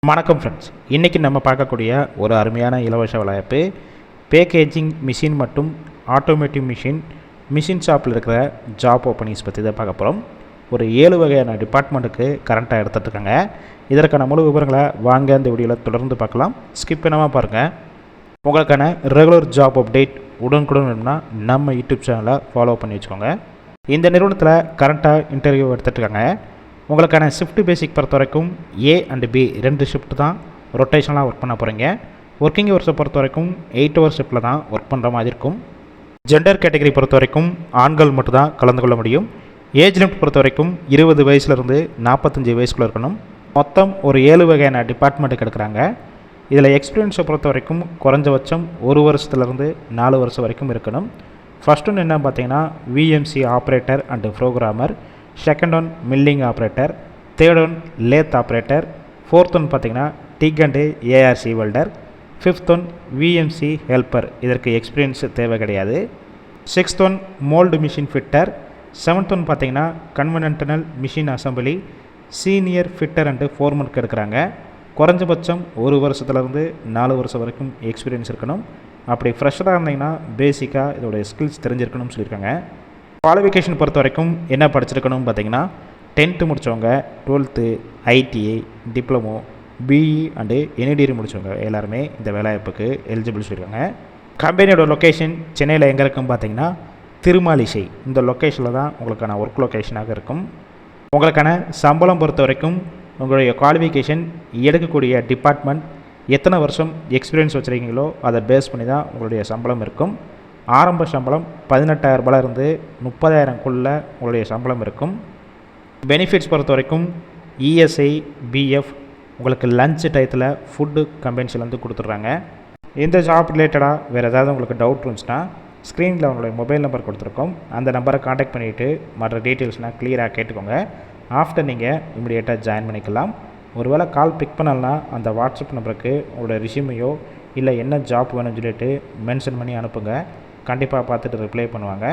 வணக்கம் ஃப்ரெண்ட்ஸ், இன்றைக்கி நம்ம பார்க்கக்கூடிய ஒரு அருமையான இலவச வேலைவாய்ப்பு பேக்கேஜிங் மிஷின் மற்றும் ஆட்டோமேட்டிவ் மிஷின் ஷாப்பில் இருக்கிற ஜாப் ஓப்பனிங்ஸ் பற்றி தான் பார்க்க போகிறோம். ஒரு 7 வகையான டிபார்ட்மெண்ட்டுக்கு கரண்ட்டாக எடுத்துகிட்ருக்காங்க. இதற்கான முழு விவரங்களை வாங்க இந்த வீடியோவில் தொடர்ந்து பார்க்கலாம். ஸ்கிப் பண்ணாமல் பாருங்கள். உங்களுக்கான ரெகுலர் ஜாப் அப்டேட் உடனுக்குடன் வேணும்னா நம்ம யூடியூப் சேனலை ஃபாலோ பண்ணி வச்சுக்கோங்க. இந்த நிறுவனத்தில் கரண்ட்டாக இன்டர்வியூ எடுத்துகிட்ருக்காங்க. உங்களுக்கான ஷிஃப்ட் பேசிக் பொறுத்த வரைக்கும் ஏ அண்ட் பி 2 ஷிஃப்ட் தான் ரொட்டேஷனலாக ஒர்க் பண்ண போகிறீங்க. ஒர்க்கிங் ஹவர்ஸை பொறுத்த வரைக்கும் 8 ஹவர் ஷிஃப்ட்டில் தான் ஒர்க் பண்ணுற மாதிரி இருக்கும். ஜெண்டர் கேட்டகரி பொறுத்த வரைக்கும் ஆண்கள் மட்டும் தான் கலந்து கொள்ள முடியும். ஏஜ் லிமிட் பொறுத்த வரைக்கும் 20 வயசுலேருந்து 45 வயசுக்குள்ளே இருக்கணும். மொத்தம் ஒரு 7 வகையான டிபார்ட்மெண்ட்டுக்கு எடுக்கிறாங்க. இதில் எக்ஸ்பீரியன்ஸை பொறுத்த வரைக்கும் குறைஞ்சபட்சம் 1 வருஷத்துலேருந்து 4 வருஷம் வரைக்கும் இருக்கணும். ஃபர்ஸ்ட் ஒன்று என்ன பார்த்தீங்கன்னா VMC operator and programmer, second one milling operator, third one lathe operator, fourth one பார்த்திங்கன்னா TIG and ARC welder, fifth one VMC helper. இதற்கு எக்ஸ்பீரியன்ஸ் தேவை கிடையாது. Sixth one mould machine fitter, seventh one பார்த்திங்கன்னா conventional machine assembly, senior fitter and ஃபோர்மனுக்கு எடுக்கிறாங்க. குறைஞ்சபட்சம் 1 வருஷத்துலேருந்து 4 வருஷம் வரைக்கும் எக்ஸ்பீரியன்ஸ் இருக்கணும். அப்படி ஃப்ரெஷ்ஷாக இருந்தீங்கன்னா பேசிக்காக இதோடைய ஸ்கில்ஸ் தெரிஞ்சிருக்கணும்னு சொல்லியிருக்காங்க. குவாலிஃபிகேஷன் பொறுத்த வரைக்கும் என்ன படிச்சிருக்கணும் பார்த்தீங்கன்னா 10th முடித்தவங்க, 12th, ITI, diploma, BE and any degree முடித்தவங்க எல்லாருமே இந்த வேலைவாய்ப்புக்கு எலிஜிபிள் சொல்லியிருக்காங்க. கம்பெனியோட லொக்கேஷன் சென்னையில் எங்கே இருக்குன்னு பார்த்தீங்கன்னா திருமாலிசை. இந்த லொக்கேஷனில் தான் உங்களுக்கான ஒர்க் லொக்கேஷனாக இருக்கும். உங்களுக்கான சம்பளம் பொறுத்த வரைக்கும் உங்களுடைய குவாலிஃபிகேஷன், எடுக்கக்கூடிய டிபார்ட்மெண்ட், எத்தனை வருஷம் எக்ஸ்பீரியன்ஸ் வச்சுருக்கீங்களோ அதை பேஸ் பண்ணி தான் உங்களுடைய சம்பளம் இருக்கும். ஆரம்ப சம்பளம் 18,000 இருந்து 30,000க்குள்ளே உங்களுடைய சம்பளம் இருக்கும். பெனிஃபிட்ஸ் பொறுத்த வரைக்கும் இஎஸ்ஐ, பிஎஃப், உங்களுக்கு லஞ்ச் டயத்தில் ஃபுட்டு கம்பெனிஸ்லேருந்து கொடுத்துட்றாங்க. இந்த ஜாப் ரிலேட்டடாக வேறு ஏதாவது உங்களுக்கு டவுட் இருந்துச்சுன்னா ஸ்க்ரீனில் உங்களுடைய மொபைல் நம்பர் கொடுத்துருக்கோம். அந்த நம்பரை காண்டாக்ட் பண்ணிவிட்டு மற்ற டீட்டெயில்ஸ்னால் கிளியராக கேட்டுக்கோங்க. ஆஃப்டர் நீங்கள் இமிடியேட்டாக ஜாயின் பண்ணிக்கலாம். ஒருவேளை கால் பிக் பண்ணலன்னா அந்த வாட்ஸ்அப் நம்பருக்கு உங்களோட ரிஷ்யூமையோ இல்லை என்ன ஜாப் வேணும்னு சொல்லிட்டு மென்ஷன் பண்ணி அனுப்புங்க. கண்டிப்பாக பார்த்துட்டு ரிப்ளை பண்ணுவாங்க.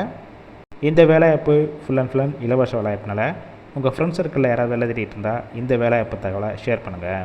இந்த வேலைவாய்ப்பு ஃபுல் அண்ட் இலவச வேலைவாய்ப்புனால உங்கள் ஃப்ரெண்ட்ஸ் சர்க்கிளில் யாராவது வேலை தேடிட்டு இருந்தால் இந்த வேலைவாய்ப்பு தகவலை ஷேர் பண்ணுங்கள்.